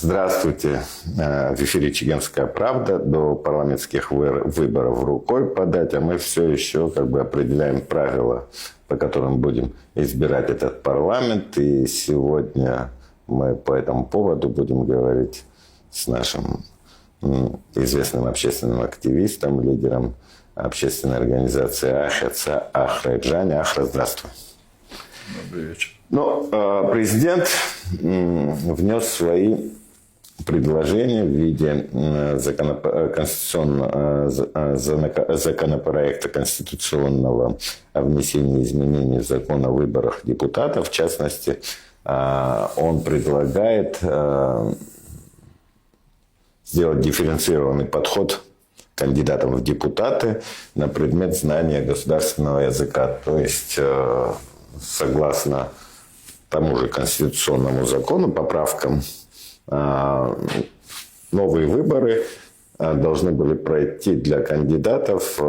Здравствуйте. В эфире «Чегемская правда». До парламентских выборов рукой подать, а мы все еще определяем правила, по которым будем избирать этот парламент. И сегодня мы по этому поводу будем говорить с нашим известным общественным активистом, лидером общественной организации «Ахра» Ахрой Джани. Ахра, здравствуй. Добрый вечер. Президент внес свои предложения в виде законопроекта конституционного о внесении изменений в закон о выборах депутатов. В частности, он предлагает сделать дифференцированный подход кандидатам в депутаты на предмет знания государственного языка. То есть, согласно тому же конституционному закону, поправкам, новые выборы должны были пройти для кандидатов,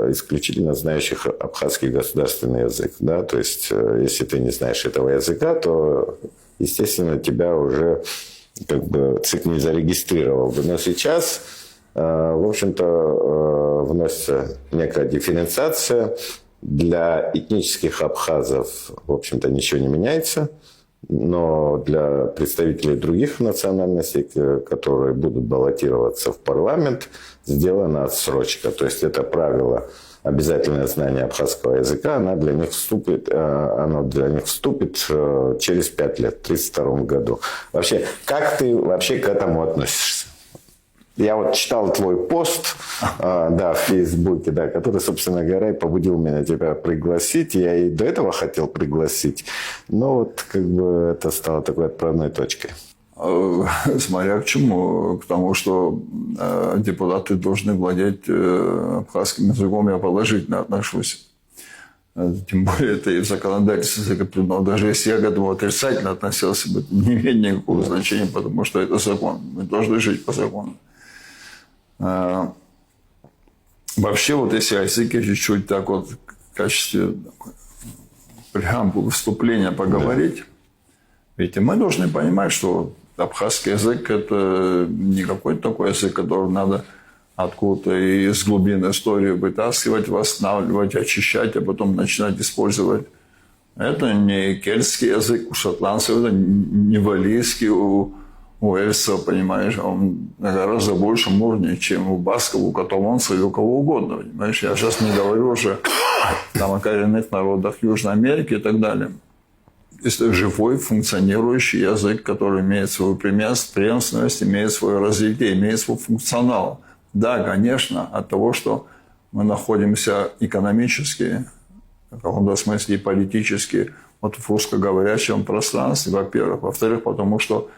исключительно знающих абхазский государственный язык. Да? То есть, если ты не знаешь этого языка, то, естественно, тебя уже ЦИК не зарегистрировал бы. Но сейчас, в общем-то, вносится некая дифференциация. Для этнических абхазов, в общем-то, ничего не меняется. Но для представителей других национальностей, которые будут баллотироваться в парламент, сделана отсрочка. То есть это правило обязательное знание абхазского языка, оно для них вступит через 5 лет, в 1932 году. Вообще, как ты к этому относишься? Я читал твой пост в Фейсбуке, который, собственно говоря, побудил меня тебя пригласить. Я и до этого хотел пригласить, но это стало такой отправной точкой. Смотря к чему. К тому, что депутаты должны владеть абхазским языком, я положительно отношусь. Тем более это и в законодательстве закреплено. Даже если я к этому отрицательно относился бы, это не имеет никакого значения, потому что это закон. Мы должны жить по закону. Вообще, если о языке чуть-чуть в качестве преамбулы вступления поговорить, ведь мы должны понимать, что абхазский язык – это не какой-то такой язык, который надо откуда-то из глубин истории вытаскивать, восстанавливать, очищать, а потом начинать использовать. Это не кельтский язык у шотландцев, это не валлийский у эльсов, понимаешь, он на гораздо большем уровне, чем у басков, у каталонцев и у кого угодно, понимаешь. Я сейчас не говорю уже о коренных народах Южной Америки и так далее. Это живой, функционирующий язык, который имеет свою преемственность, имеет свое развитие, имеет свой функционал. Да, конечно, от того, что мы находимся экономически, в каком-то смысле и политически, в русскоговорящем пространстве, во-первых. Во-вторых, потому что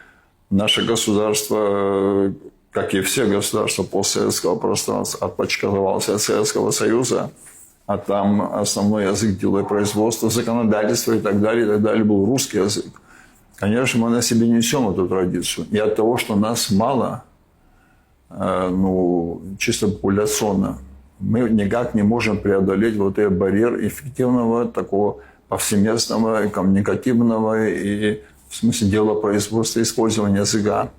наше государство, как и все государства постсоветского пространства, отпочковалось от Советского Союза, а там основной язык делопроизводства, законодательства и так далее был русский язык. Конечно, мы на себе несем эту традицию. И от того, что нас мало, чисто популяционно, мы никак не можем преодолеть этот барьер эффективного, такого повсеместного, коммуникативного и в смысле делопроизводства, использования языка.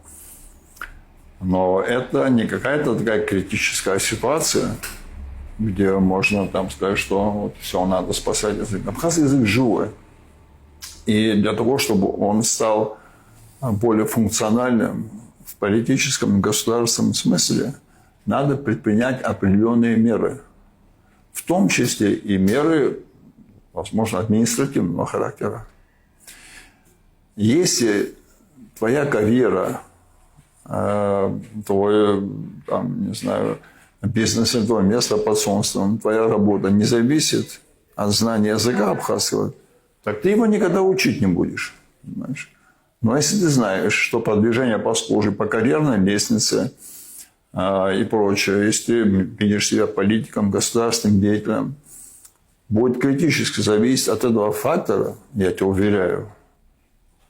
Но это не какая-то такая критическая ситуация, где можно сказать, что все, надо спасать язык. Абхазский язык живой. И для того, чтобы он стал более функциональным в политическом и государственном смысле, надо предпринять определенные меры. В том числе и меры, возможно, административного характера. Если твоя карьера, твой, бизнес, твое место под солнцем, твоя работа не зависит от знания языка абхазского, так ты его никогда учить не будешь. Понимаешь? Но если ты знаешь, что продвижение по службе, по карьерной лестнице и прочее, если ты видишь себя политиком, государственным деятелем, будет критически зависеть от этого фактора, я тебя уверяю,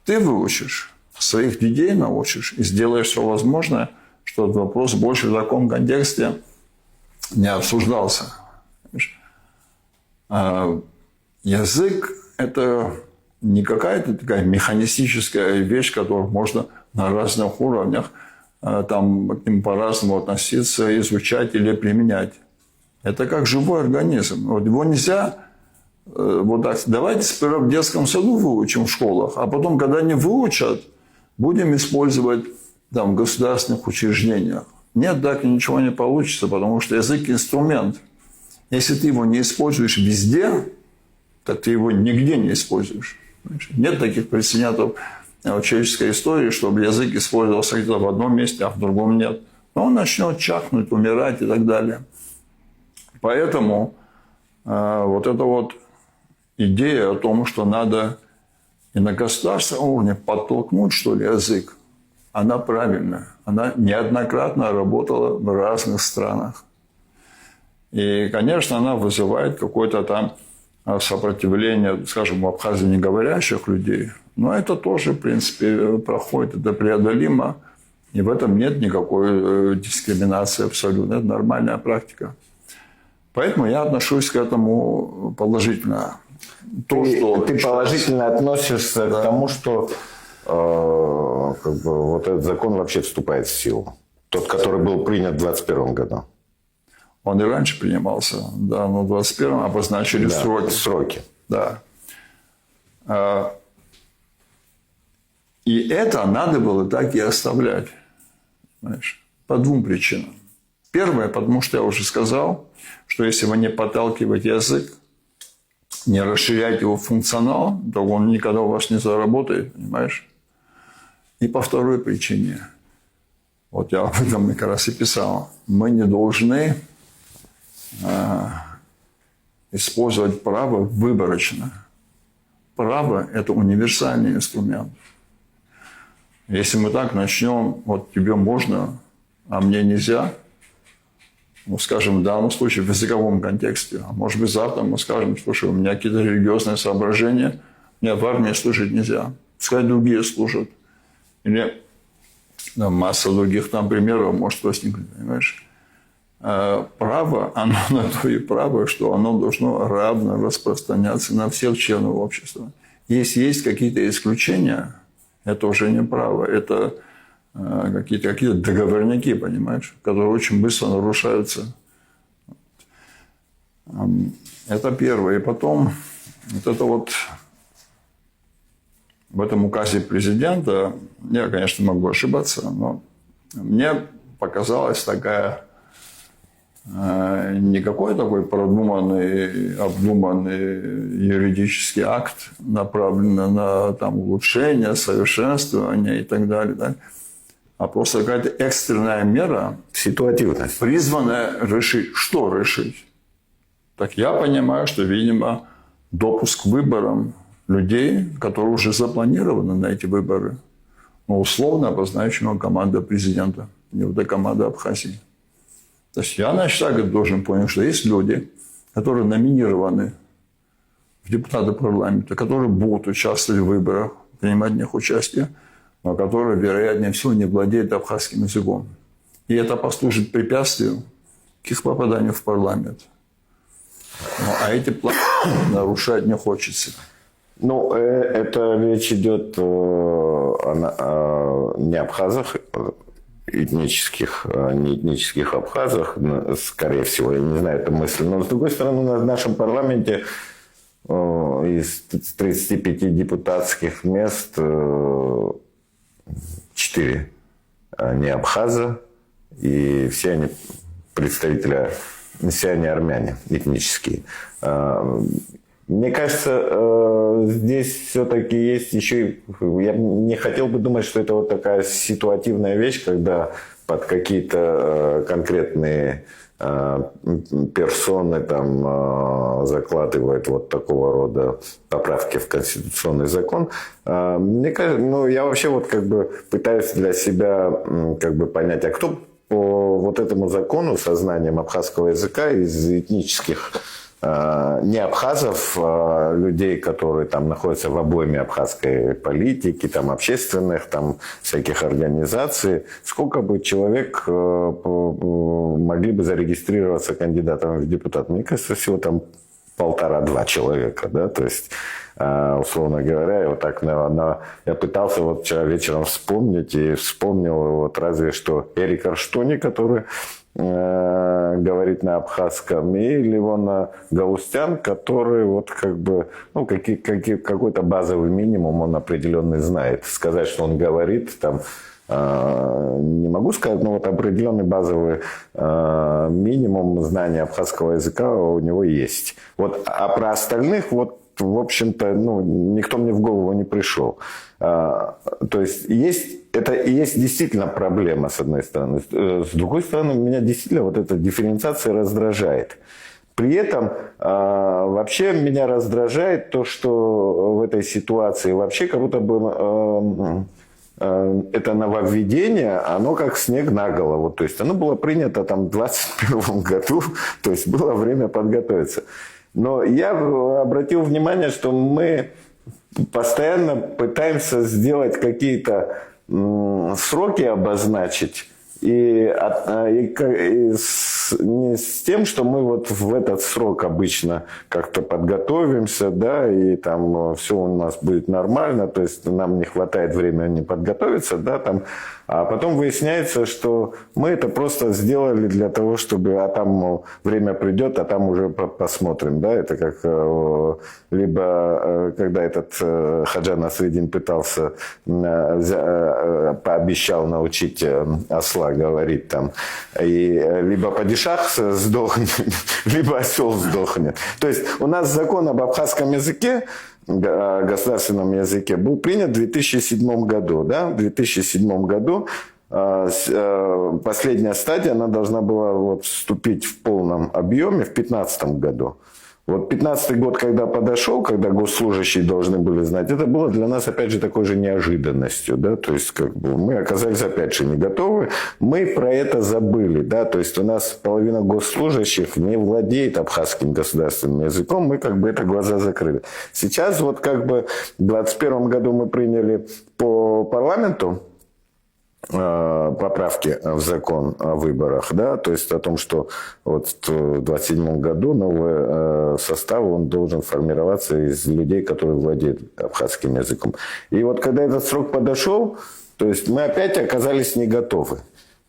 ты выучишь, своих детей научишь и сделаешь все возможное, чтобы этот вопрос больше в таком контексте не обсуждался. Язык – это не какая-то такая механистическая вещь, которую можно на разных уровнях там, к ним по-разному относиться, изучать или применять. Это как живой организм. Вот его нельзя вот так. Давайте сперва в детском саду выучим в школах, а потом, когда они выучат, будем использовать там, в государственных учреждениях. Нет, так ничего не получится, потому что язык – инструмент. Если ты его не используешь везде, так ты его нигде не используешь. Нет таких прецедентов в человеческой истории, чтобы язык использовался где-то в одном месте, а в другом нет. Но он начнет чахнуть, умирать и так далее. Поэтому вот эта вот идея о том, что надо и на государственном уровне подтолкнуть, что ли, язык, она правильная. Она неоднократно работала в разных странах. И, конечно, она вызывает какое-то там сопротивление, скажем, в Абхазии не говорящих людей. Но это тоже, в принципе, проходит, это преодолимо. И в этом нет никакой дискриминации абсолютно. Это нормальная практика. Поэтому я отношусь к этому положительно. Ты положительно относишься к тому, что как бы, вот этот закон вообще вступает в силу. Тот, который был принят в 2021 году. Он и раньше принимался, да, но в 2021 обозначили сроки. Да. И это надо было так и оставлять. Понимаешь? По двум причинам. Первое, потому что я уже сказал, что если вы не подталкиваете язык, не расширяете его функционал, то он никогда у вас не заработает, понимаешь? И по второй причине. Вот я об этом как раз и писал. Мы не должны использовать право выборочно. Право – это универсальный инструмент. Если мы так начнем, вот тебе можно, а мне нельзя, ну, скажем, в данном случае в языковом контексте, а может быть завтра мы скажем, слушай, у меня какие-то религиозные соображения, мне в армии служить нельзя, пускай другие служат. Или масса других там примеров может возникнуть, понимаешь? Право, оно на то и право, что оно должно равно распространяться на всех членов общества. Если есть какие-то исключения, это уже не право, это какие-то договорняки, понимаешь, которые очень быстро нарушаются. Это первое. И потом, вот это вот в этом указе президента, я, конечно, могу ошибаться, но мне показалась такая не какой такой продуманный, обдуманный юридический акт, направленный на там, улучшение, совершенствование и так далее, да? А просто какая-то экстренная мера, ситуативность, призванная решить. Что решить? Так я понимаю, что, видимо, допуск к выборам людей, которые уже запланированы на эти выборы, но условно обозначена команда президента, не вот эта команда Абхазии. То есть я, значит, так должен понять, что есть люди, которые номинированы в депутаты парламента, которые будут участвовать в выборах, принимать в них участие, но которые, вероятнее всего, не владеют абхазским языком. И это послужит препятствием к их попаданию в парламент. А эти планы нарушать не хочется. Ну, это речь идет не абхазах, этнических, не этнических абхазах, скорее всего, я не знаю эту мысль. Но, с другой стороны, в нашем парламенте из 35 депутатских мест 4 не абхаза, и все они представители, все они армяне этнические. Мне кажется, здесь все-таки есть еще и... Я не хотел бы думать, что это вот такая ситуативная вещь, когда под какие-то конкретные персоны там закладывают вот такого рода поправки в конституционный закон. Мне кажется, ну, я вообще вот как бы пытаюсь для себя как бы понять, а кто по вот этому закону со знанием абхазского языка из этнических не абхазов, а людей, которые там находятся в обойме абхазской политики, там общественных, там всяких организаций, сколько бы человек могли бы зарегистрироваться кандидатом в депутат? Мне кажется, всего там 1,5-2 человека, да, то есть, условно говоря, вот так, я пытался вот вчера вечером вспомнить, и вспомнил вот разве что Эрика Штони, который говорит на абхазском, и Левона Галустян, который вот как бы, ну, какой-то базовый минимум он определенный знает. Сказать, что он говорит, там, не могу сказать, но вот определенный базовый минимум знания абхазского языка у него есть. Вот, а про остальных вот, в общем-то, ну, никто мне в голову не пришел. То есть это и есть действительно проблема, с одной стороны. С другой стороны, меня действительно вот эта дифференциация раздражает. При этом вообще меня раздражает то, что в этой ситуации вообще как будто бы это нововведение, оно как снег на голову. То есть оно было принято там в 2021 году, то есть было время подготовиться. Но я обратил внимание, что мы постоянно пытаемся сделать какие-то сроки обозначить, не с тем, что мы вот в этот срок обычно как-то подготовимся, да, и там все у нас будет нормально, то есть нам не хватает времени подготовиться, да, там, а потом выясняется, что мы это просто сделали для того, чтобы, а там, мол, время придет, а там уже посмотрим, да, это как либо когда этот Хаджа Насреддин пытался, пообещал научить осла говорить там, и либо падишах сдохнет, либо осел сдохнет. То есть у нас закон об абхазском языке, государственном языке, был принят в 2007 году. Да? В 2007 году последняя стадия, она должна была вот вступить в полном объеме в 2015 году. Вот 2015 год, когда подошел, когда госслужащие должны были знать, это было для нас, опять же, такой же неожиданностью. Да? То есть, как бы, мы оказались, опять же, не готовы. Мы про это забыли. Да? То есть, у нас половина госслужащих не владеет абхазским государственным языком. Мы как бы это глаза закрыли. Сейчас, вот как бы в 2021 году мы приняли по парламенту поправки в закон о выборах, да, то есть о том, что вот в 2027 году новый состав, он должен формироваться из людей, которые владеют абхазским языком. И вот когда этот срок подошел, то есть мы опять оказались не готовы.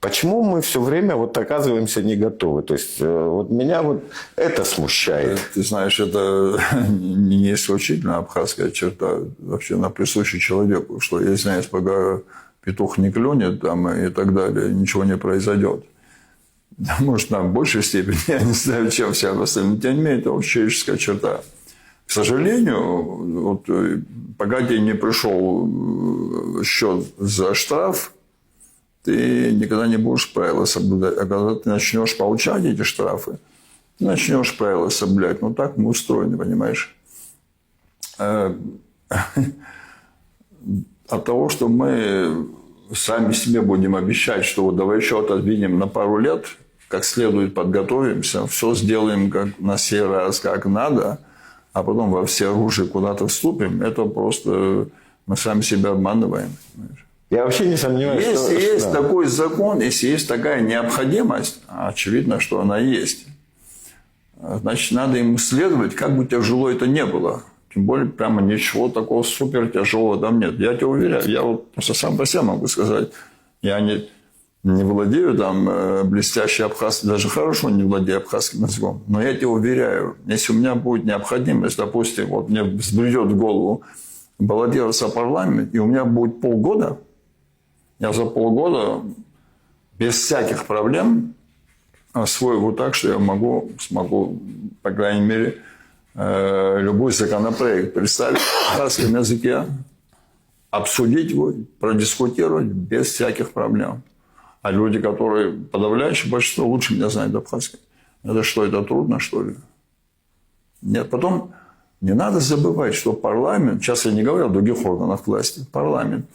Почему мы все время вот оказываемся не готовы? То есть вот меня вот это смущает. Ты знаешь, это не исключительно абхазская черта, вообще она присуща человеку, что если я пока петух не клюнет там, и так далее, ничего не произойдет. Может, там в большей степени, я не знаю, чем все остальные. Тем не менее, это человеческая черта. К сожалению, вот, пока тебе не пришел счет за штраф, ты никогда не будешь правила соблюдать. А когда ты начнешь получать эти штрафы, ты начнешь правила соблюдать. Ну, так мы устроены, понимаешь? От того, что мы сами себе будем обещать, что вот давай еще отодвинем на пару лет, как следует подготовимся, все сделаем как на сей раз, как надо, а потом во всеоружие куда-то вступим, это просто мы сами себя обманываем. Понимаешь? Я вообще не сомневаюсь, если есть такой закон, если есть такая необходимость, очевидно, что она есть, значит, надо ему следовать, как бы тяжело это ни было. Тем более, прямо ничего такого супер тяжелого там нет. Я тебя уверяю, я вот просто сам по себе могу сказать, я не владею там блестящей абхазским, даже хорошо не владею абхазским языком, но я тебя уверяю, если у меня будет необходимость, допустим, вот мне взбредет в голову баллотироваться в парламент, и у меня будет полгода, я за полгода без всяких проблем освою так, что я смогу, по крайней мере, любой законопроект представить на абхазском языке, обсудить его, продискутировать без всяких проблем. А люди, которые подавляющее большинство, лучше меня знают абхазский. Это что, это трудно, что ли? Нет. Потом не надо забывать, что парламент, сейчас я не говорю о других органах власти, парламент,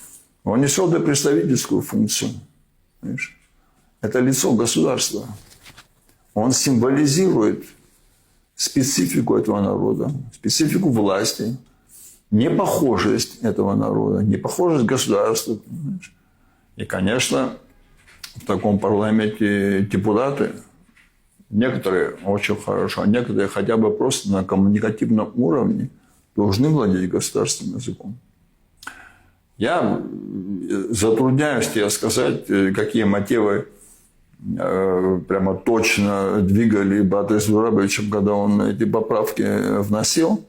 он несет и представительскую функцию. Понимаешь? Это лицо государства. Он символизирует специфику этого народа, специфику власти, непохожесть этого народа, непохожесть государства. Понимаешь? И, конечно, в таком парламенте депутаты Некоторые очень хорошо, а некоторые хотя бы просто на коммуникативном уровне должны владеть государственным языком. Я затрудняюсь тебе сказать, какие мотивы прямо точно двигали Батыя Зурабовичем, когда он эти поправки вносил.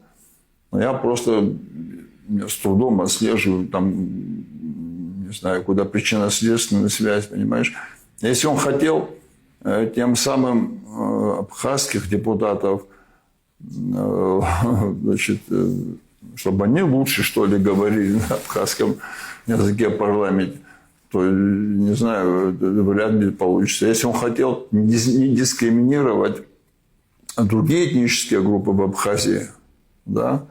Но я просто с трудом отслеживаю, там, не знаю, куда причинно-следственная связь, понимаешь. Если он хотел тем самым абхазских депутатов, значит, чтобы они лучше, что ли, говорили на абхазском языке в парламенте, то, не знаю, вряд ли получится. Если он хотел не дискриминировать другие этнические группы в Абхазии, да,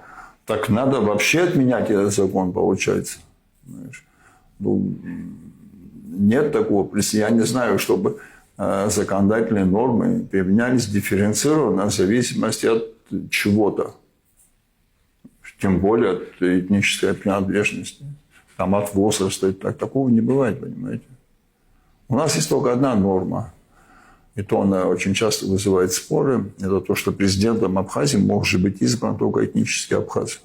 так надо вообще отменять этот закон, получается. Знаешь. Ну, нет такого. Я не знаю, чтобы законодательные нормы применялись дифференцированно в зависимости от чего-то. Тем более от этнической принадлежности. Там от возраста. Такого не бывает, понимаете. У нас есть только одна норма. И то она очень часто вызывает споры. Это то, что президентом Абхазии может быть избран только этнический абхаз.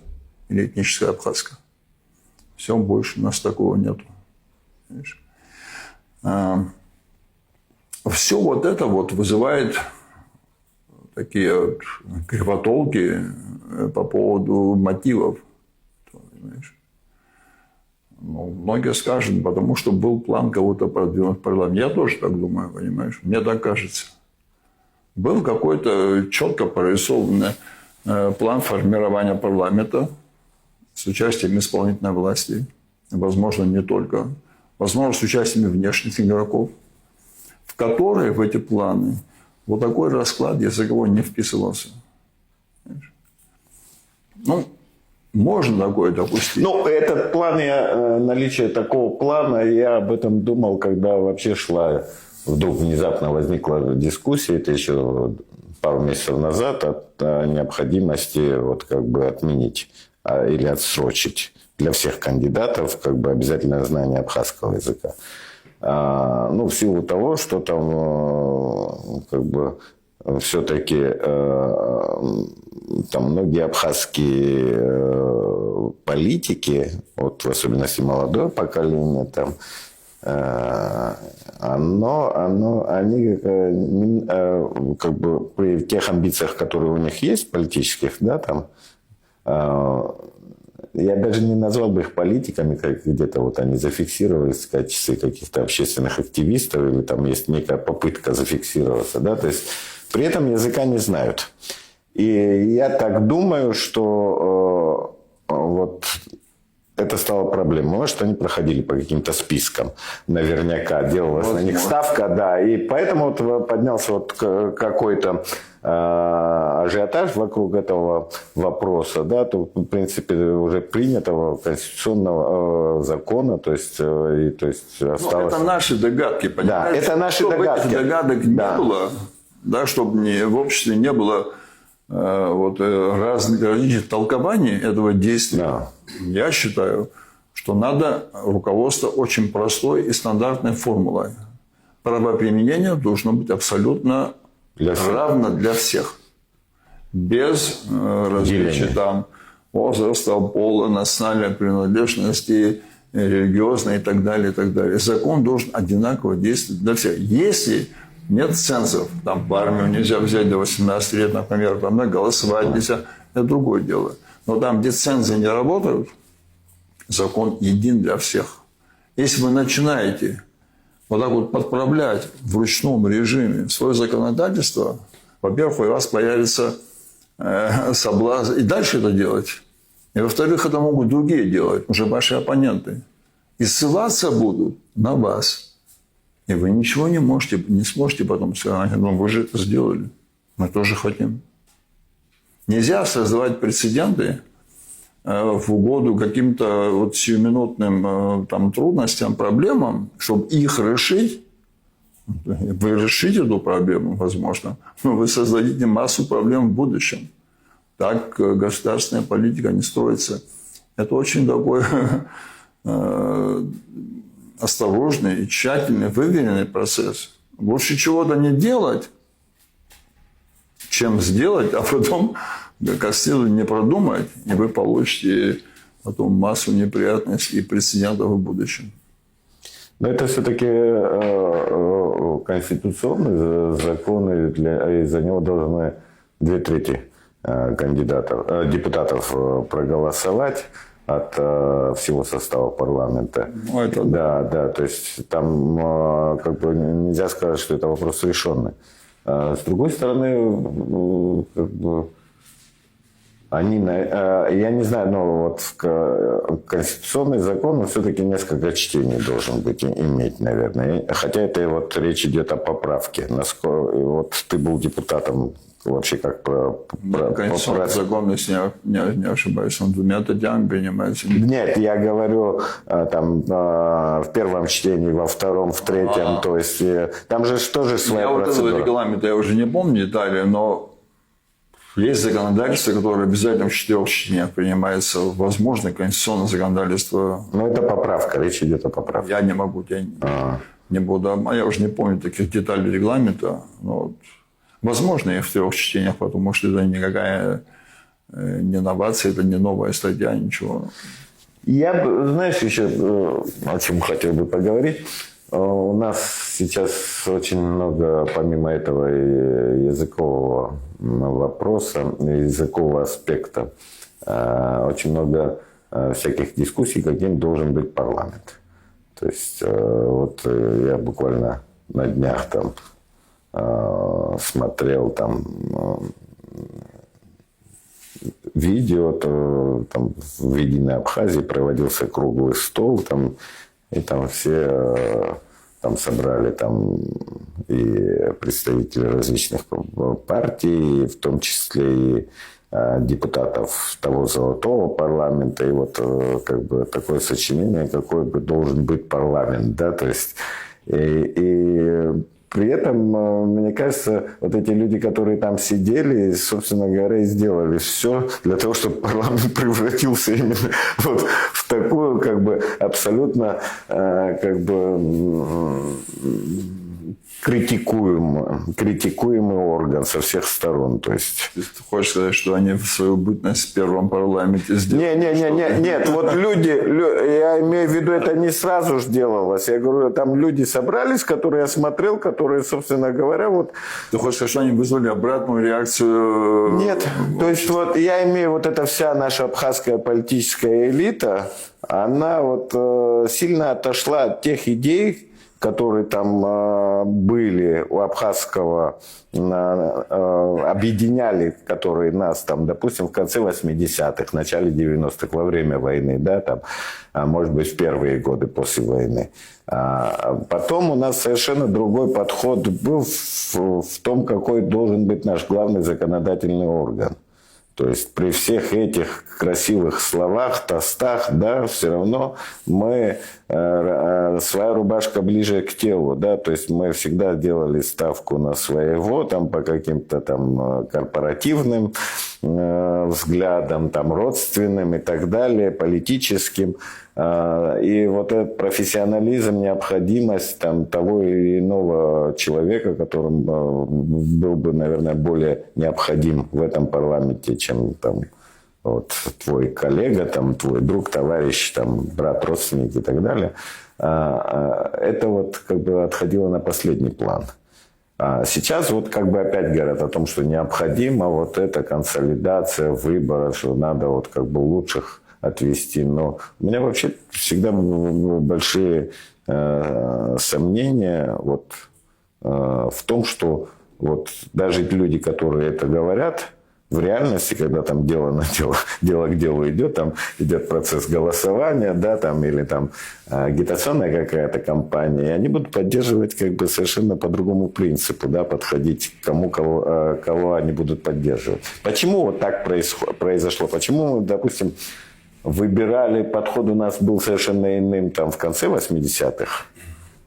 Или этническая абхазка. Все, больше у нас такого нету. Все вот это вот вызывает такие вот кривотолки по поводу мотивов. Понимаешь? Ну, многие скажут, потому что был план кого-то продвинуть в парламент. Я тоже так думаю, понимаешь? Мне так кажется. Был какой-то четко прорисованный план формирования парламента с участием исполнительной власти. Возможно, не только. Возможно, с участием внешних игроков, в которые, в эти планы, вот такой расклад языковой не вписывался. Понимаешь? Ну, можно такое допустить. Ну, этот план, наличие такого плана, я об этом думал, когда вообще шла, вдруг внезапно возникла дискуссия, это еще пару месяцев назад, о необходимости вот как бы отменить или отсрочить для всех кандидатов как бы обязательное знание абхазского языка. Ну, в силу того, что там как бы все-таки там многие абхазские политики, вот в особенности молодое поколение, там, они как бы при тех амбициях, которые у них есть, политических, да, там, я даже не назвал бы их политиками, как где-то вот они зафиксировались в качестве каких-то общественных активистов, или там есть некая попытка зафиксироваться, да, то есть при этом языка не знают. И я так думаю, что вот это стало проблемой. Может, они проходили по каким-то спискам. Наверняка делалась на них ставка, да. И поэтому вот поднялся вот какой-то ажиотаж вокруг этого вопроса, да, то, в принципе, уже принятого конституционного закона, то есть осталось... Ну, это наши догадки, понимаете? Да, это наши догадки. Этих догадок не было, да, чтобы в обществе не было вот различных толкований этого действия. Да. Я считаю, что надо руководство очень простой и стандартной формулой. Правоприменение должно быть абсолютно равно для всех. Без различия там возраста, пола, национальной принадлежности, религиозной и так далее, и так далее. Закон должен одинаково действовать для всех. Если нет цензов, там в армию нельзя взять до 18 лет, например, там голосовать нельзя, это другое дело. Но там, где цензы не работают, закон един для всех. Если вы начинаете вот так вот подправлять в ручном режиме свое законодательство, во-первых, у вас появится соблазн и дальше это делать. И во-вторых, это могут другие делать, уже ваши оппоненты. И ссылаться будут на вас. И вы ничего не сможете потом сказать, ну вы же это сделали. Мы тоже хотим. Нельзя создавать прецеденты в угоду каким-то вот сиюминутным там, трудностям, проблемам, чтобы их решить. Вы решите эту проблему, возможно, но вы создадите массу проблем в будущем. Так государственная политика не строится. Это очень такой осторожный и тщательный, выверенный процесс. Лучше чего-то не делать, чем сделать, а потом, как следует, не продумать, и вы получите потом массу неприятностей и прецедентов в будущем. Но это все-таки конституционные законы, и за него должны 2/3 депутатов проголосовать от всего состава парламента. Ну, это да, то есть там как бы нельзя сказать, что это вопрос решенный. С другой стороны, как бы, они, я не знаю, но вот конституционный закон, он все-таки несколько чтений должен быть иметь, наверное. Хотя это вот речь идет о поправке. Вот ты был депутатом вообще как конституционный закон, если не ошибаюсь, он 2 статьями принимается. Нет, я говорю там в первом чтении, во втором, в третьем, то есть там же тоже своя процедура. Вот этого регламента я уже не помню детали, но есть законодательство, которое обязательно в 4 чтениях принимается. Возможно, конституционное законодательство. Ну, это поправка, речь идет о поправке. Я не могу, не буду. Я уже не помню таких деталей регламента. Но вот, возможно, и в 3 чтениях, потому что это никакая не новация, это не новая статья, ничего. Я бы, знаешь, еще о чем хотел бы поговорить. У нас сейчас очень много, помимо этого языкового вопроса, языкового аспекта, очень много всяких дискуссий, каким должен быть парламент. То есть вот я буквально на днях там смотрел там видео, там в Единой Абхазии проводился круглый стол, там, и там все там собрали там и представители различных партий, в том числе и депутатов того золотого парламента, и вот как бы такое сочинение, какой бы должен быть парламент, да, то есть и при этом, мне кажется, вот эти люди, которые там сидели, собственно говоря, и сделали все для того, чтобы парламент превратился именно вот в такую, как бы, абсолютно, как бы, критикуемый орган со всех сторон. То есть... Ты хочешь сказать, что они в свою бытность в первом парламенте сделали? Нет, вот люди, я имею в виду, это не сразу же делалось. Я говорю, там люди собрались, которые я смотрел, которые, собственно говоря, вот... Ты хочешь сказать, что они вызвали обратную реакцию? Нет, то есть вот я имею вот эта вся наша абхазская политическая элита, она вот сильно отошла от тех идей, которые там были у абхазского, объединяли, которые нас там, допустим, в конце 80-х, начале 90-х, во время войны, да, там, может быть, в первые годы после войны. Потом у нас совершенно другой подход был в том, какой должен быть наш главный законодательный орган. То есть при всех этих красивых словах, тостах, да, все равно мы, своя рубашка ближе к телу, да, то есть мы всегда делали ставку на своего, там, по каким-то там корпоративным взглядам, там, родственным и так далее, политическим. И вот этот профессионализм, необходимость там, того или иного человека, которым был бы, наверное, более необходим в этом парламенте, чем там, вот, твой коллега, там, твой друг, товарищ, там, брат, родственник и так далее, это вот как бы отходило на последний план. А сейчас вот как бы опять говорят о том, что необходима вот эта консолидация выборов, что надо вот как бы лучших отвести. Но у меня вообще всегда большие сомнения вот, в том, что вот даже люди, которые это говорят, в реальности, когда там дело к делу идет, там идет процесс голосования, да, там, или там агитационная какая-то кампания, и они будут поддерживать как бы совершенно по другому принципу, да, подходить к кого они будут поддерживать. Почему вот так произошло? Почему мы, допустим, выбирали, подход у нас был совершенно иным там в конце 80-х,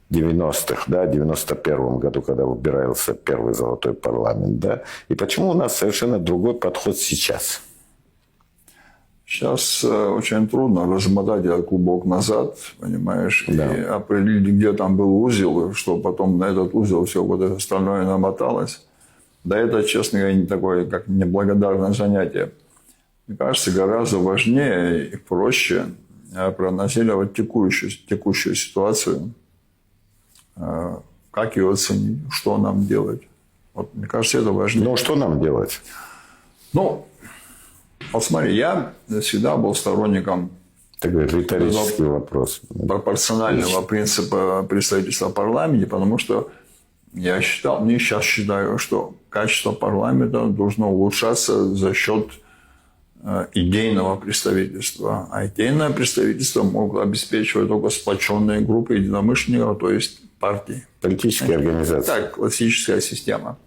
90-х, да, 91-м году, когда выбирался первый золотой парламент, да, и почему у нас совершенно другой подход сейчас? Сейчас очень трудно размотать этот клубок назад, понимаешь, да. И определить, где там был узел, что потом на этот узел все вот это остальное намоталось. Да это, честно говоря, не такое, как неблагодарное занятие. Мне кажется, гораздо важнее и проще проанализировать текущую ситуацию, как ее оценить, что нам делать. Вот, мне кажется, это важнее. Ну, что нам делать? Ну, вот смотри, я всегда был сторонником Такой риторический вопрос. пропорционального принципа представительства в парламенте, потому что я сейчас считаю, что качество парламента должно улучшаться за счет идейного представительства. А идейное представительство могут обеспечивать только сплоченные группы единомышленников, то есть партии. Политические организации. Так, классическая система.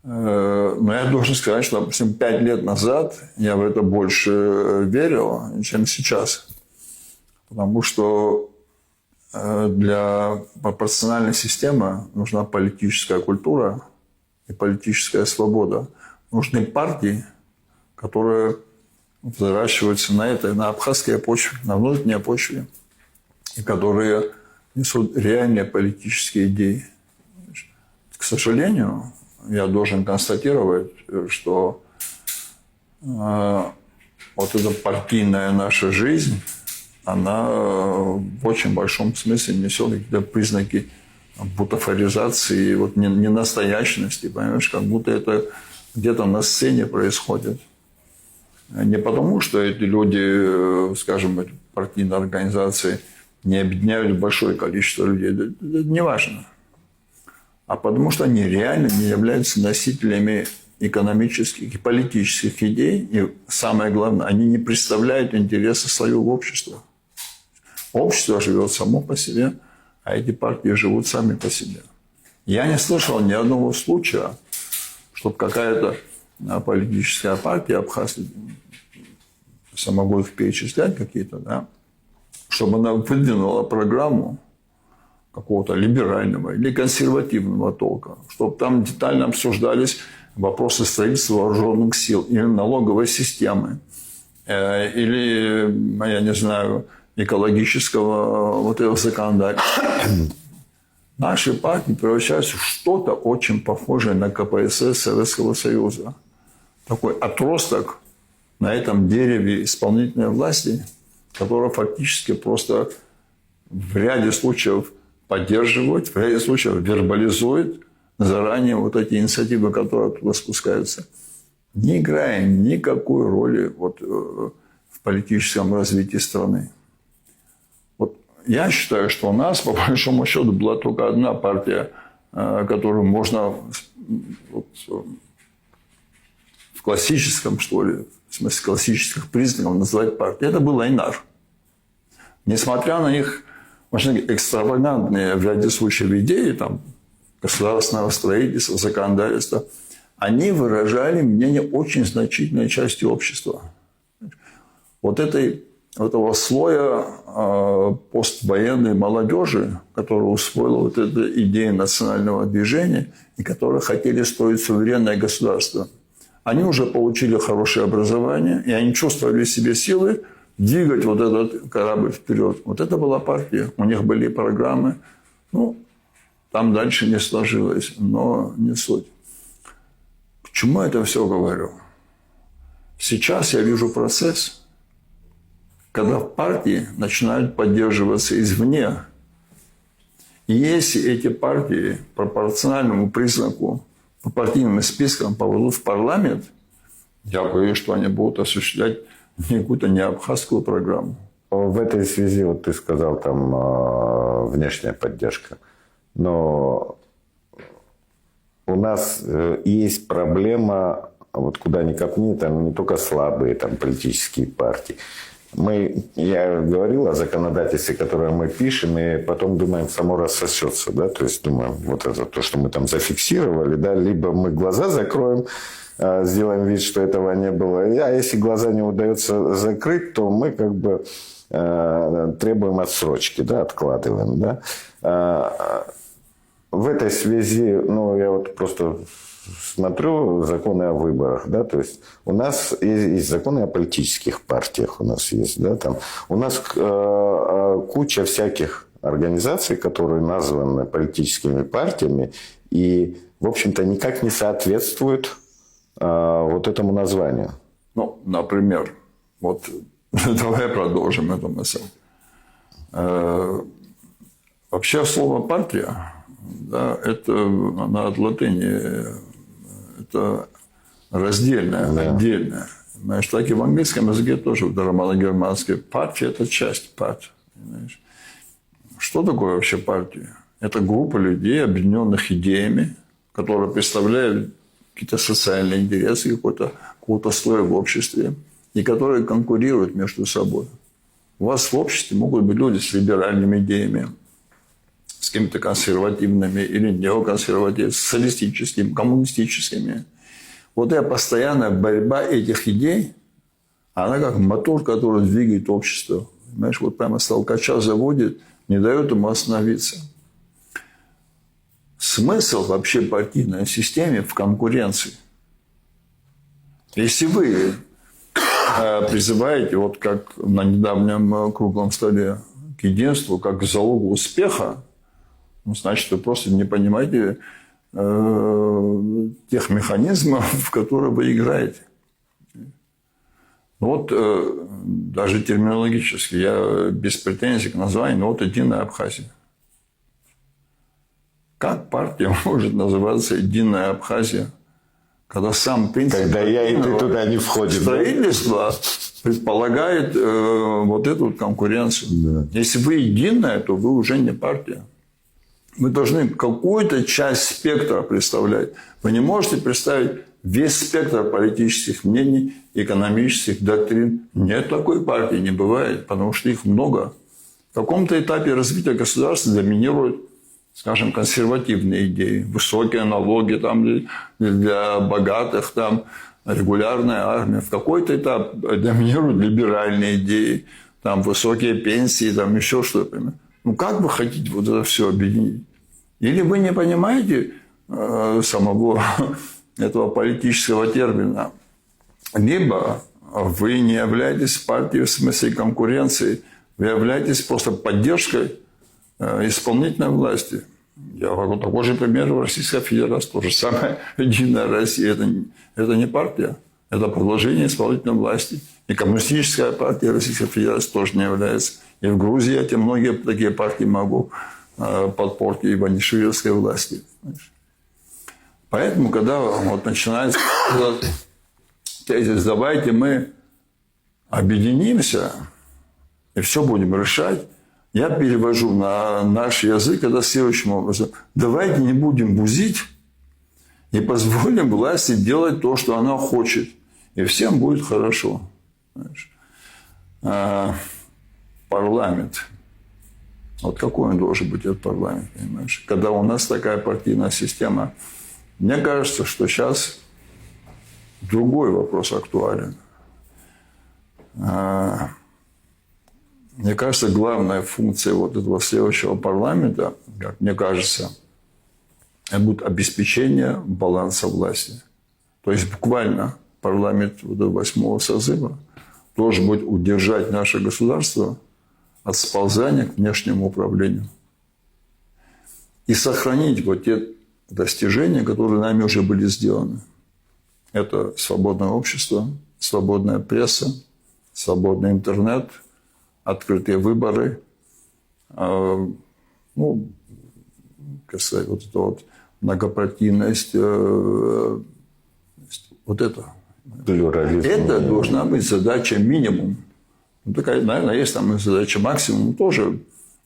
Но я должен сказать, что, допустим, 5 лет назад я в это больше верил, чем сейчас. Потому что для пропорциональной системы нужна политическая культура и политическая свобода. Нужны партии, которые взращиваются на абхазской почве, на внутренней почве, и которые несут реальные политические идеи. К сожалению, я должен констатировать, что вот эта партийная наша жизнь, она в очень большом смысле несет какие-то признаки бутафоризации, вот ненастоящности, понимаешь, как будто это где-то на сцене происходит. Не потому, что эти люди, скажем, эти партийные организации не объединяют большое количество людей, это не важно. А потому что они реально не являются носителями экономических и политических идей. И самое главное, они не представляют интересы своего общества. Общество живет само по себе, а эти партии живут сами по себе. Я не слышал ни одного случая, чтобы какая-то политическая партия Абхазии, я могу их перечислять какие-то, да, чтобы она выдвинула программу какого-то либерального или консервативного толка, чтобы там детально обсуждались вопросы строительства вооруженных сил или налоговой системы, или, я не знаю, экологического вот этого законодательства. Наши партии превращаются в что-то очень похожее на КПСС Советского Союза. Такой отросток на этом дереве исполнительной власти, которая фактически просто в ряде случаев поддерживает, в ряде случаев вербализует заранее вот эти инициативы, которые оттуда спускаются, не играя никакой роли вот в политическом развитии страны. Вот я считаю, что у нас, по большому счету, была только одна партия, которую можно вот, в классическом, что ли, в смысле классических признаков называть партией. Это был Айнар. Несмотря на их экстравагантные в ряде случаев идеи, там, государственного строительства, законодательства, они выражали мнение очень значительной части общества. Вот этого слоя поствоенной молодежи, которая усвоила вот эту идею национального движения и которые хотели строить суверенное государство, они уже получили хорошее образование, и они чувствовали в себе силы двигать вот этот корабль вперед. Вот это была партия. У них были программы. Ну, там дальше не сложилось, но не суть. К чему я это все говорю? Сейчас я вижу процесс, когда партии начинают поддерживаться извне. И если эти партии пропорциональному признаку, по партийным спискам попадут в парламент, я боюсь, что они будут осуществлять какую-то неабхазскую программу. В этой связи, вот ты сказал, там внешняя поддержка. Но у нас есть проблема, вот куда ни копни, там не только слабые там, политические партии. Я говорил о законодательстве, которое мы пишем, и потом думаем, само рассосется. Да? То есть думаем, вот это то, что мы там зафиксировали, да? Либо мы глаза закроем, сделаем вид, что этого не было. А если глаза не удается закрыть, то мы как бы требуем отсрочки, да? Откладываем. Да? В этой связи, ну, я вот просто смотрю законы о выборах, да, то есть у нас есть законы о политических партиях, у нас есть, да, там, у нас куча всяких организаций, которые названы политическими партиями, и в общем-то, никак не соответствуют вот этому названию. Ну, например, вот давай продолжим эту мысль. Вообще слово «партия», да, это от латыни, это раздельное, отдельное. Знаешь, так и в английском языке тоже, в романо-германской, партия – это часть part. Понимаешь? Что такое вообще партия? Это группа людей, объединенных идеями, которые представляют какие-то социальные интересы какого-то слоя в обществе, и которые конкурируют между собой. У вас в обществе могут быть люди с либеральными идеями, с какими-то консервативными или неоконсервативными, социалистическими, коммунистическими. Вот эта постоянная борьба этих идей, она как мотор, который двигает общество. Понимаешь, вот прямо с толкача заводит, не дает ему остановиться. Смысл вообще партийной системы в конкуренции. Если вы призываете, вот как на недавнем круглом столе, к единству, как к залогу успеха, ну, значит, вы просто не понимаете тех механизмов, в которые вы играете. Вот даже терминологически, я без претензий к названию, но вот «Единая Абхазия». Как партия может называться «Единая Абхазия», когда сам принцип... Когда я и ты туда не входим. Строительство предполагает вот эту конкуренцию. Да. Если вы единая, то вы уже не партия. Вы должны какую-то часть спектра представлять. Вы не можете представить весь спектр политических мнений, экономических доктрин. Нет такой партии, не бывает, потому что их много. В каком-то этапе развития государства доминируют, скажем, консервативные идеи. Высокие налоги там, для богатых, там, регулярная армия. В какой-то этап доминируют либеральные идеи. Там, высокие пенсии, там, еще что-то. Ну, как вы хотите вот это все объединить? Или вы не понимаете самого этого политического термина, либо вы не являетесь партией в смысле конкуренции, вы являетесь просто поддержкой исполнительной власти. Я говорю, такой же пример в Российской Федерации. То же самое «Единая Россия». Это не партия, это продолжение исполнительной власти. И коммунистическая партия Российской Федерации тоже не является. И в Грузии я тебе многие такие партии могу подпорки иванишвильской власти. Поэтому, когда вот начинается тезис, давайте мы объединимся и все будем решать, я перевожу на наш язык это следующим образом. Давайте не будем бузить и позволим власти делать то, что она хочет. И всем будет хорошо. Парламент. Вот какой он должен быть, этот парламент, понимаешь? Когда у нас такая партийная система. Мне кажется, что сейчас другой вопрос актуален. Мне кажется, главная функция вот этого следующего парламента, как мне кажется, это будет обеспечение баланса власти. То есть буквально парламент 8-го созыва должен будет удержать наше государство от сползания к внешнему управлению. И сохранить вот те достижения, которые нами уже были сделаны. Это свободное общество, свободная пресса, свободный интернет, открытые выборы, ну, как сказать, вот эта вот многопартийность, вот это. Плюрализм. Это должна быть задача минимум. Ну, такая, наверное, есть там задача максимум тоже.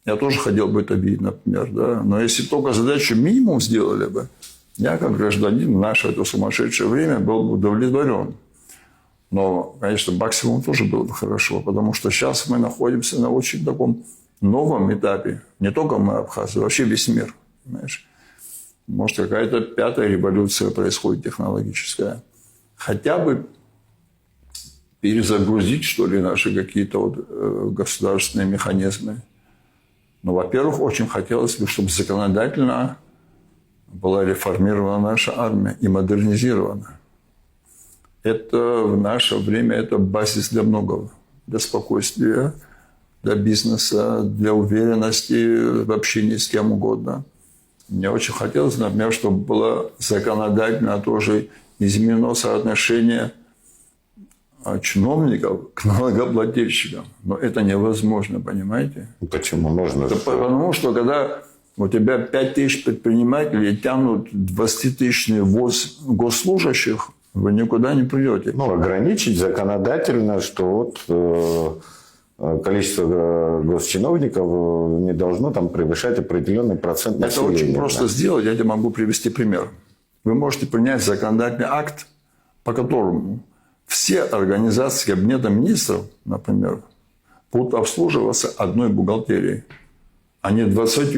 Я тоже хотел бы это видеть, например. Да? Но если только задачу минимум сделали бы, я, как гражданин в наше это сумасшедшее время, был бы удовлетворен. Но, конечно, максимум тоже было бы хорошо, потому что сейчас мы находимся на очень таком новом этапе. Не только мы, абхазы, вообще весь мир. Понимаешь? Может, какая-то пятая революция происходит технологическая. Хотя бы перезагрузить, что ли, наши какие-то вот государственные механизмы. Но, во-первых, очень хотелось бы, чтобы законодательно была реформирована наша армия и модернизирована. Это в наше время это базис для многого. Для спокойствия, для бизнеса, для уверенности в общении с кем угодно. Мне очень хотелось, например, чтобы было законодательно тоже изменено соотношение чиновников к налогоплательщикам. Но это невозможно, понимаете? Почему можно? Потому что когда у тебя 5000 предпринимателей тянут 20-тысячный ввоз госслужащих, вы никуда не придете. Ну, ограничить законодательно, что вот количество госчиновников не должно там превышать определенный процент населения. Это очень просто сделать. Я тебе могу привести пример. Вы можете принять законодательный акт, по которому все организации Кабинета министров, например, будут обслуживаться одной бухгалтерией, а не 20.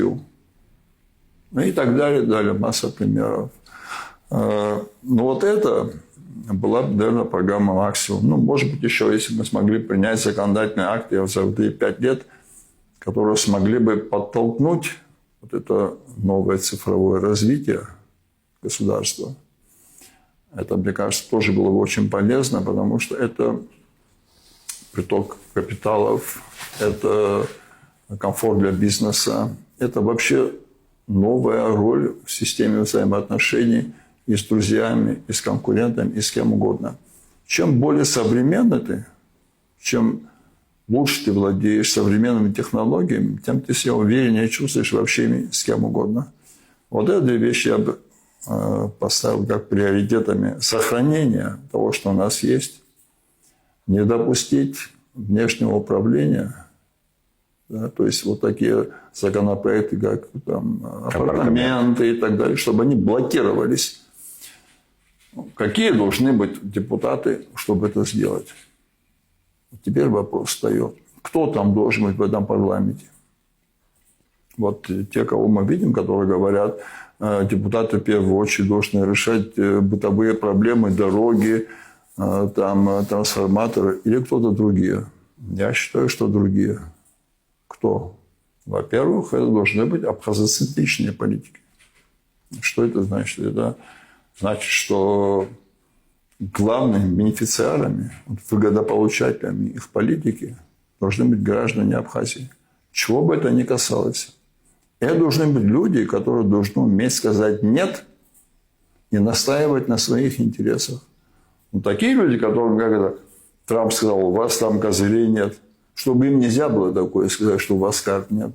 Ну и так далее, далее, масса примеров. Но вот это была бы, наверное, программа максимум. Ну, может быть, еще, если мы смогли принять законодательный акт за 5 лет, которые смогли бы подтолкнуть вот это новое цифровое развитие государства. Это, мне кажется, тоже было бы очень полезно, потому что это приток капиталов, это комфорт для бизнеса, это вообще новая роль в системе взаимоотношений и с друзьями, и с конкурентами, и с кем угодно. Чем более современный ты, чем лучше ты владеешь современными технологиями, тем ты себя увереннее чувствуешь в общении с кем угодно. Вот эти две вещи я бы поставил как приоритетами сохранения того, что у нас есть, не допустить внешнего управления. Да, то есть вот такие законопроекты, как там, апартаменты и так далее, чтобы они блокировались. Какие должны быть депутаты, чтобы это сделать? Теперь вопрос встает. Кто там должен быть в этом парламенте? Вот те, кого мы видим, которые говорят, депутаты в первую очередь должны решать бытовые проблемы, дороги, там, трансформаторы или кто-то другие. Я считаю, что другие. Кто? Во-первых, это должны быть абхазоцентричные политики. Что это значит? Это значит, что главными бенефициарами, выгодополучателями их политики должны быть граждане Абхазии. Чего бы это ни касалось. Это должны быть люди, которые должны уметь сказать «нет» и настаивать на своих интересах. Ну, такие люди, которым, как это, Трамп сказал, у вас там козырей нет. Чтобы им нельзя было такое сказать, что у вас карт нет.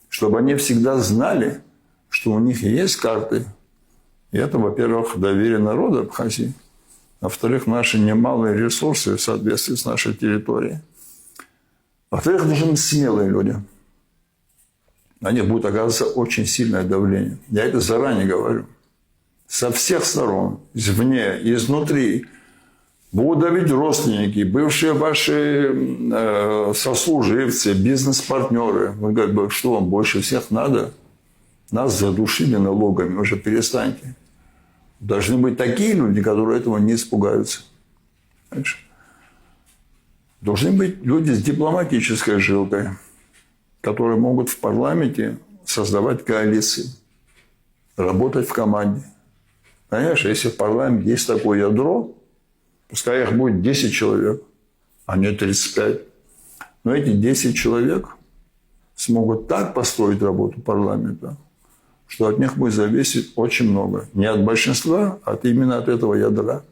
Чтобы они всегда знали, что у них есть карты. И это, во-первых, доверие народа Абхазии. А во-вторых, наши немалые ресурсы в соответствии с нашей территорией. Во-вторых, нужны смелые люди. На них будет оказываться очень сильное давление. Я это заранее говорю. Со всех сторон, извне, изнутри. Будут давить родственники, бывшие ваши сослуживцы, бизнес-партнеры. Вы как бы, что вам больше всех надо? Нас задушили налогами, уже перестаньте. Должны быть такие люди, которые этого не испугаются. Понимаешь? Должны быть люди с дипломатической жилкой, которые могут в парламенте создавать коалиции, работать в команде. Понимаешь, если в парламенте есть такое ядро, пускай их будет 10 человек, а не 35. Но эти 10 человек смогут так построить работу парламента, что от них будет зависеть очень много. Не от большинства, а именно от этого ядра.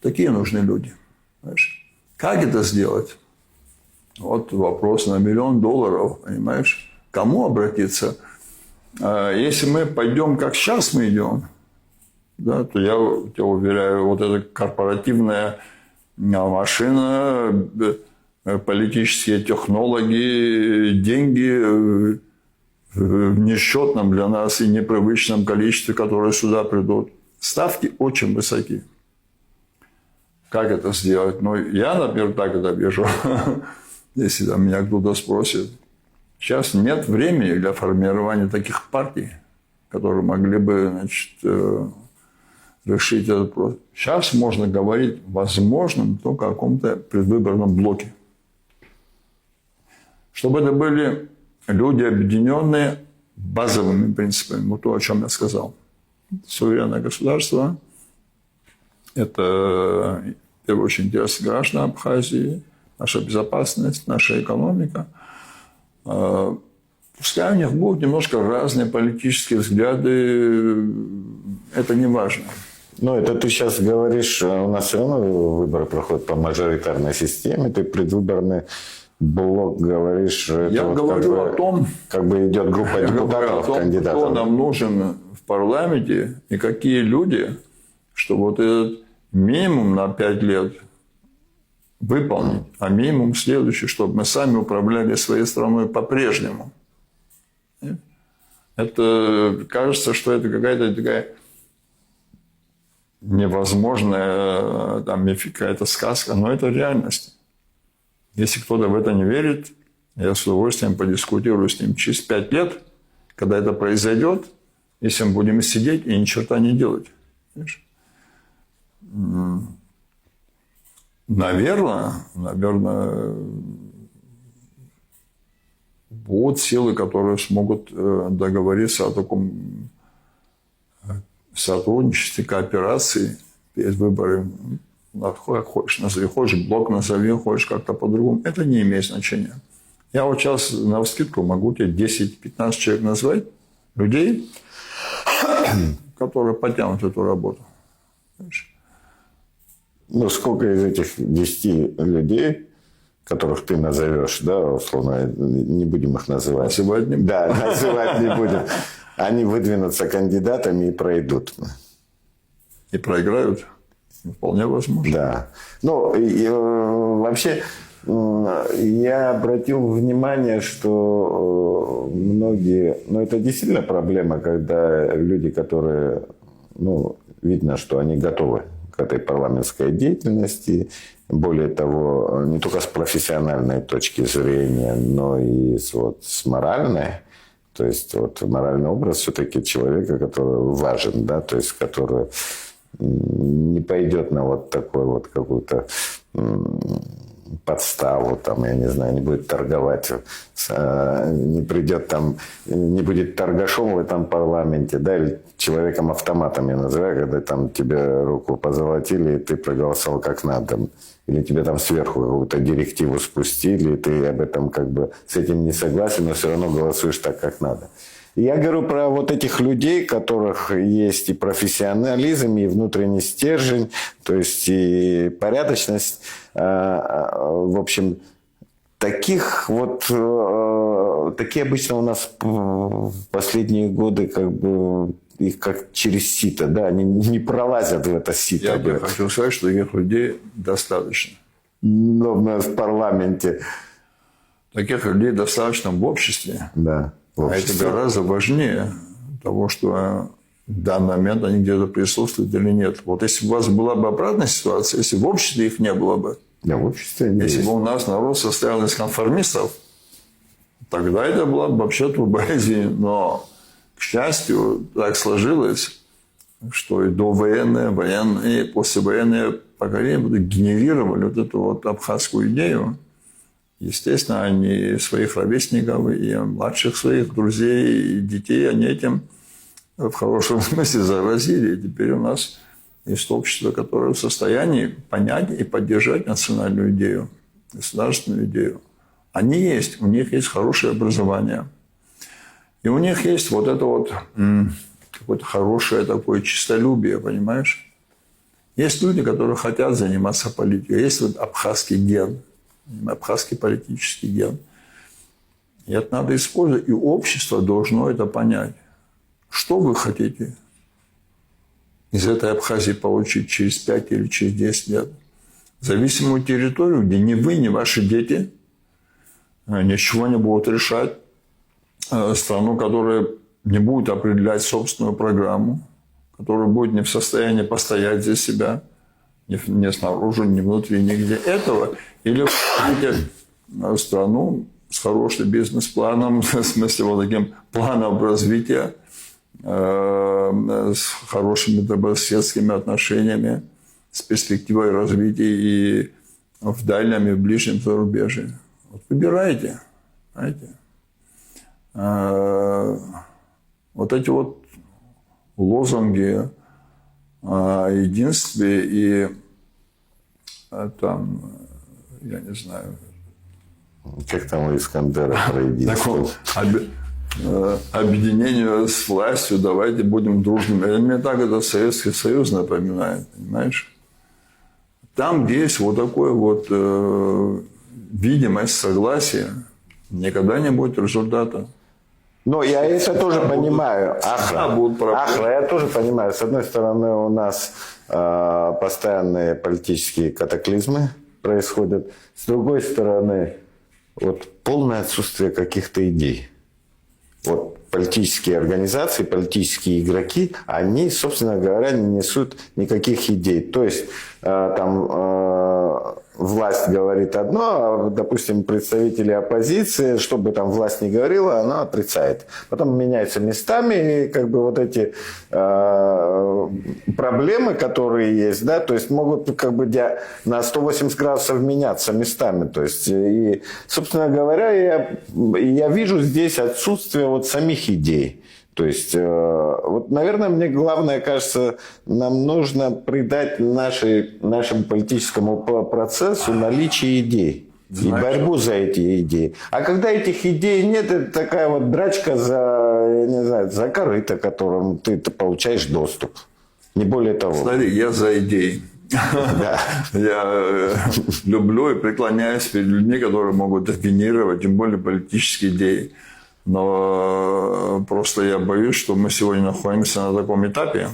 Такие нужны люди. Понимаешь? Как это сделать? Вот вопрос на $1 миллион, понимаешь? Кому обратиться? Если мы пойдем, как сейчас мы идем, да, то я тебя уверяю, вот эта корпоративная машина, политические технологии, деньги в несчетном для нас и непривычном количестве, которые сюда придут. Ставки очень высоки. Как это сделать? Ну, я, например, так это вижу. Если там меня кто-то спросит. Сейчас нет времени для формирования таких партий, которые могли бы, значит, решить этот вопрос. Сейчас можно говорить возможном только о каком-то предвыборном блоке. Чтобы это были люди, объединенные базовыми принципами. Вот то, о чем я сказал. Суверенное государство – это, в первую очередь, интерес граждан Абхазии, наша безопасность, наша экономика. Пускай у них будут немножко разные политические взгляды, это не важно. Ну, это ты сейчас говоришь, у нас все равно выборы проходят по мажоритарной системе, ты предвыборный блок говоришь... Я вот говорю как бы, о том, как бы идет группа депутатов, кандидатов. кто нам нужен в парламенте и какие люди, чтобы вот этот минимум на 5 лет выполнить, а минимум следующий, чтобы мы сами управляли своей страной по-прежнему. Это кажется, что это какая-то такая невозможная там, какая-то сказка, но это реальность. Если кто-то в это не верит, я с удовольствием подискутирую с ним через 5 лет, когда это произойдет, если мы будем сидеть и ни черта не делать. Понимаешь? Наверное, будут силы, которые смогут договориться о таком сотрудничестве, кооперации перед выборами. Как хочешь назови, хочешь блок назови, хочешь как-то по-другому. Это не имеет значения. Я вот сейчас навскидку могу тебе 10-15 человек назвать, людей, которые потянут эту работу. Понимаешь? Ну, сколько из этих 10 людей, которых ты назовешь, да, условно, не будем их называть. Называть не будем. Да, называть не будем. Они выдвинутся кандидатами и пройдут. И проиграют. Вполне возможно. Да. Ну, вообще, я обратил внимание, что многие... Ну, это действительно проблема, когда люди, которые... Ну, видно, что они готовы к этой парламентской деятельности. Более того, не только с профессиональной точки зрения, но и с моральной. То есть, вот моральный образ все-таки человека, который важен, да, то есть, который не пойдет на вот такой вот какую-то подставу, там, я не знаю, не будет торговать, не придет там, не будет торгашом в этом парламенте, да, или человеком-автоматом я называю, когда там тебе руку позолотили, и ты проголосовал как надо, или тебе там сверху какую-то директиву спустили, и ты об этом как бы с этим не согласен, но все равно голосуешь так, как надо. Я говорю про вот этих людей, у которых есть и профессионализм, и внутренний стержень, то есть и порядочность. В общем, таких вот, такие обычно у нас в последние годы как бы их как через сито, да, они не пролазят в это сито. Я бы хотел сказать, что таких людей достаточно. Но у нас в парламенте. Таких людей достаточно в обществе. Да. А это гораздо важнее того, что в данный момент они где-то присутствуют или нет. Вот если бы у вас была бы обратная ситуация, если в обществе их не было бы, да, в обществе если бы у нас народ состоял из конформистов, тогда это была бы вообще турбоэзия. Но, к счастью, так сложилось, что и довоенные, военные, послевоенные поколения генерировали вот эту вот абхазскую идею. Естественно, они своих ровесников и младших своих друзей и детей, они этим в хорошем смысле заразили. И теперь у нас есть общество, которое в состоянии понять и поддержать национальную идею, государственную идею. Они есть, у них есть хорошее образование. И у них есть вот это вот какое-то хорошее такое честолюбие, понимаешь? Есть люди, которые хотят заниматься политикой. Есть вот абхазский ген. Абхазский политический ген. И это надо использовать. И общество должно это понять. Что вы хотите из этой Абхазии получить через 5 или через 10 лет? Зависимую территорию, где ни вы, ни ваши дети ничего не будут решать. Страну, которая не будет определять собственную программу, которая будет не в состоянии постоять за себя. Не снаружи, не внутри, нигде этого. Или в страну с хорошим бизнес-планом, в смысле вот таким планом развития, с хорошими добрососедскими отношениями, с перспективой развития и в дальнем и в ближнем зарубежье. Вот выбирайте. Знаете? Вот эти вот лозунги о единстве и там, я не знаю... Как там у Искандера про единство? объединению с властью, давайте будем дружными. Мне так это Советский Союз напоминает, понимаешь? Там, где есть вот такой вот видимость согласия, никогда не будет результата. Но я это тоже понимаю. Ахра, я тоже понимаю. С одной стороны, у нас постоянные политические катаклизмы происходят. С другой стороны, вот полное отсутствие каких-то идей. Вот политические организации, политические игроки, они, собственно говоря, не несут никаких идей. То есть там власть говорит одно, а, допустим, представители оппозиции, что бы там власть ни говорила, она отрицает. Потом меняются местами, и как бы вот эти проблемы, которые есть, да, то есть могут как бы на 180 градусов меняться местами. То есть, и, собственно говоря, я вижу здесь отсутствие вот самих идей. То есть, вот, наверное, мне главное, кажется, нам нужно придать нашему политическому процессу наличие идей. И борьбу за эти идеи. А когда этих идей нет, это такая вот драчка за корыто, которым ты получаешь доступ. Не более того. Смотри, я за идеи. Я люблю и преклоняюсь перед людьми, которые могут генерировать, тем более политические идеи. Но просто я боюсь, что мы сегодня находимся на таком этапе,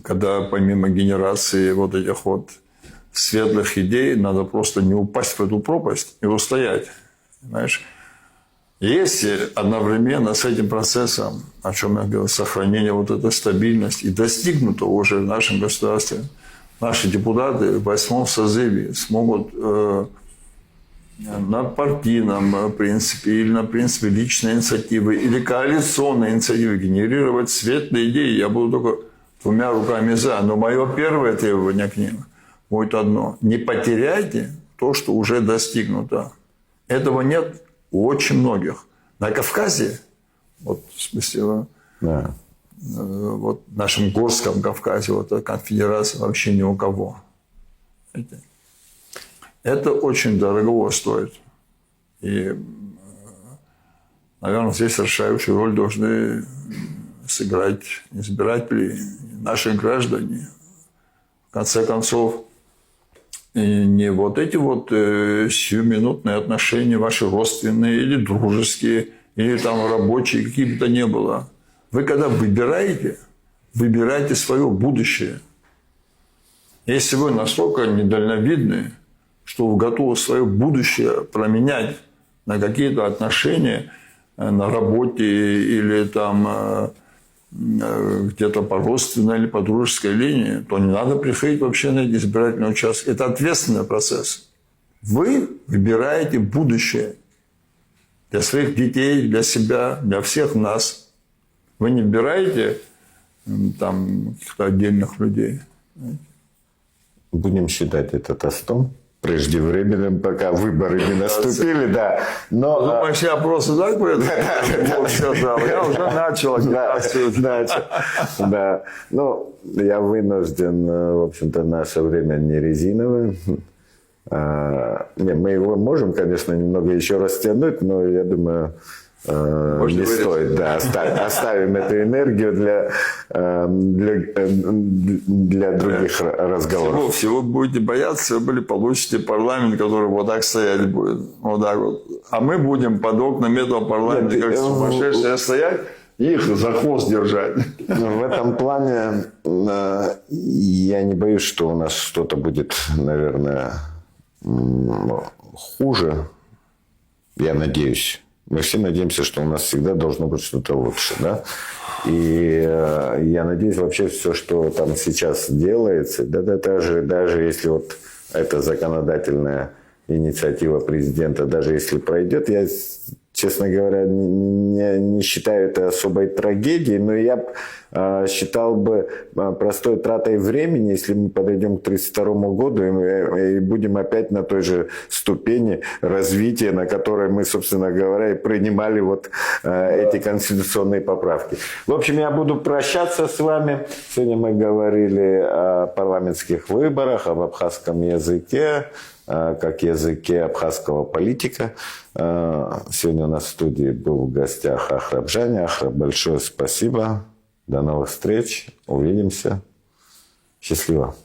когда помимо генерации вот этих вот светлых идей, надо просто не упасть в эту пропасть и устоять. Понимаешь? Если одновременно с этим процессом, о чем я говорил, сохранение вот этой стабильности и достигнуто уже в нашем государстве, наши депутаты в 8-м созыве смогут на партийном принципе или на принципе личной инициативы или коалиционной инициативы генерировать светлые идеи, я буду только двумя руками за. Но мое первое требование к ним будет одно. Не потеряйте то, что уже достигнуто. Этого нет у очень многих. На Кавказе, вот в смысле, вот в нашем Горском Кавказе, вот эта конфедерация вообще ни у кого. Это очень дорого стоит. И, наверное, здесь решающую роль должны сыграть избиратели, наши граждане. В конце концов, не вот эти вот сиюминутные отношения ваши родственные или дружеские, или там рабочие, какие бы то ни было. Вы когда выбираете свое будущее. Если вы настолько недальновидны, что вы готовы свое будущее променять на какие-то отношения на работе или там где-то по родственной или по дружеской линии, то не надо приходить вообще на эти избирательные участки. Это ответственный процесс. Вы выбираете будущее для своих детей, для себя, для всех нас. Вы не выбираете там каких-то отдельных людей. Будем считать это тостом. Преждевременным, пока выборы не наступили, да. Но, думаешь, я просто так по этому сказал? Я уже начал агитацию. Да. Ну, я вынужден, в общем-то, наше время не резиновое. Мы его можем, конечно, немного еще растянуть, но я думаю, не стоит. Да, оставим эту энергию для других разговоров. Всего будете бояться, вы получите парламент, который вот так стоять будет. Вот так вот. А мы будем под окнами этого парламента, как сумасшедшие, стоять и их за хвост держать. В этом плане я не боюсь, что у нас что-то будет, наверное, хуже. Я надеюсь. Мы все надеемся, что у нас всегда должно быть что-то лучше, да? И я надеюсь, вообще все, что там сейчас делается, даже если вот эта законодательная инициатива президента, даже если пройдет, я, честно говоря, не считаю это особой трагедией, но я считал бы простой тратой времени, если мы подойдем к 1932 году и будем опять на той же ступени развития, на которой мы, собственно говоря, и принимали вот эти конституционные поправки. В общем, я буду прощаться с вами. Сегодня мы говорили о парламентских выборах, об абхазском языке, как языке абхазского политика. Сегодня у нас в студии был в гостях Ахраб Жаня. Ахраб, большое спасибо. До новых встреч. Увидимся. Счастливо.